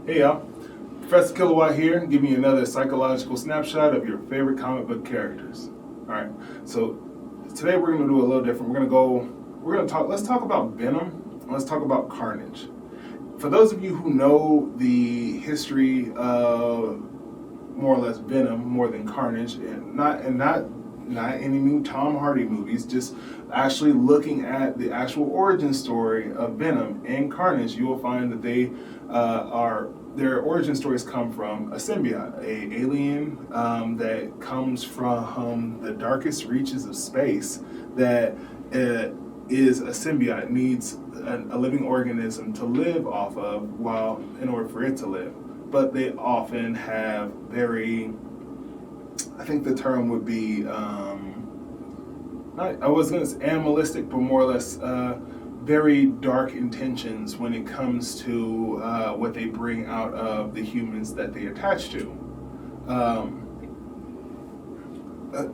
Hey y'all, Professor Kilowatt here, giving you another psychological snapshot of your favorite comic book characters. Alright, so today we're going to do a little different. Let's talk about Venom, and let's talk about Carnage. For those of you who know the history of more or less Venom more than Carnage, and not any new Tom Hardy movies, just actually looking at the actual origin story of Venom and Carnage, you will find that their origin stories come from a symbiote, a alien that comes from the darkest reaches of space, that is a symbiote, needs a living organism to live off of in order for it to live. But they often have I think the term would be, I was going to say animalistic, but more or less very dark intentions when it comes to what they bring out of the humans that they attach to.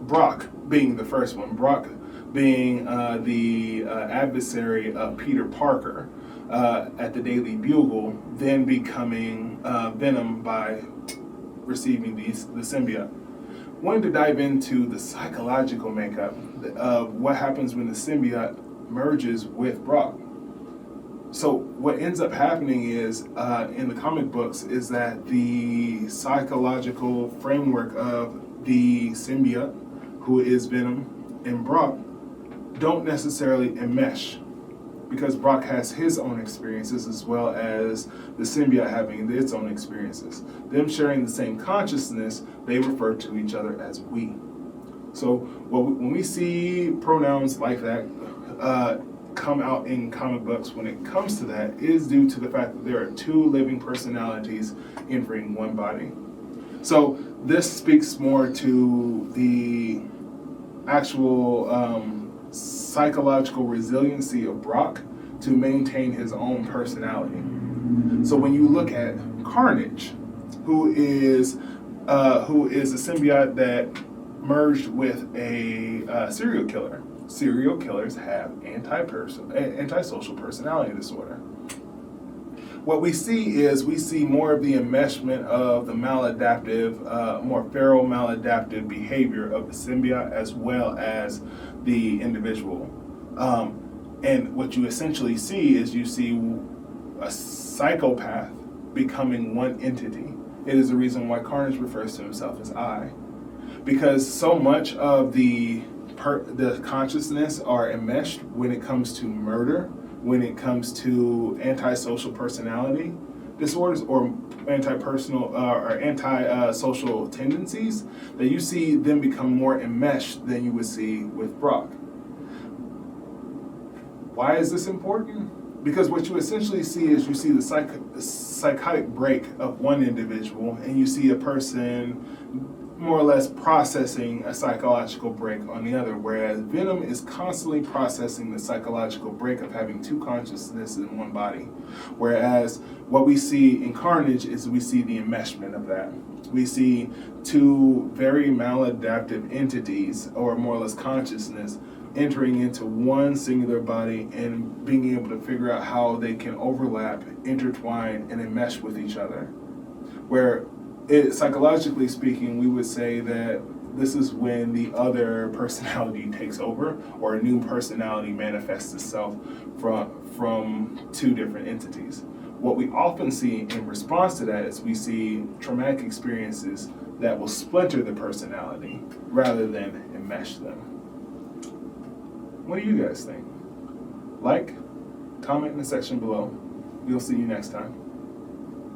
Brock being the first one. Brock being the adversary of Peter Parker at the Daily Bugle, then becoming Venom by receiving the symbiote. Wanted to dive into the psychological makeup of what happens when the symbiote merges with Brock. So what ends up happening is, in the comic books, is that the psychological framework of the symbiote, who is Venom, and Brock don't necessarily enmesh, because Brock has his own experiences as well as the symbiote having its own experiences. Them sharing the same consciousness, they refer to each other as we. So when we see pronouns like that come out in comic books, when it comes to that, it is due to the fact that there are two living personalities entering one body. So this speaks more to the actual psychological resiliency of Brock to maintain his own personality. So when you look at Carnage, who is a symbiote that merged with a serial killer. Serial killers have antisocial personality disorder. What we see more of the enmeshment of the maladaptive, more feral maladaptive behavior of the symbiote as well as the individual. And what you essentially see is a psychopath becoming one entity. It is the reason why Carnage refers to himself as I. Because so much of the consciousness are enmeshed when it comes to murder, when it comes to antisocial personality disorders or antisocial tendencies, that you see them become more enmeshed than you would see with Brock. Why is this important? Because what you essentially see is you see the psychotic break of one individual, and you see a person more or less processing a psychological break on the other, whereas Venom is constantly processing the psychological break of having two consciousnesses in one body. Whereas what we see in Carnage is we see the enmeshment of that. We see two very maladaptive entities, or more or less consciousness, entering into one singular body and being able to figure out how they can overlap, intertwine, and enmesh with each other. Where psychologically speaking, we would say that this is when the other personality takes over, or a new personality manifests itself from two different entities. What we often see in response to that is we see traumatic experiences that will splinter the personality rather than enmesh them. What do you guys think? Like, comment in the section below. We'll see you next time.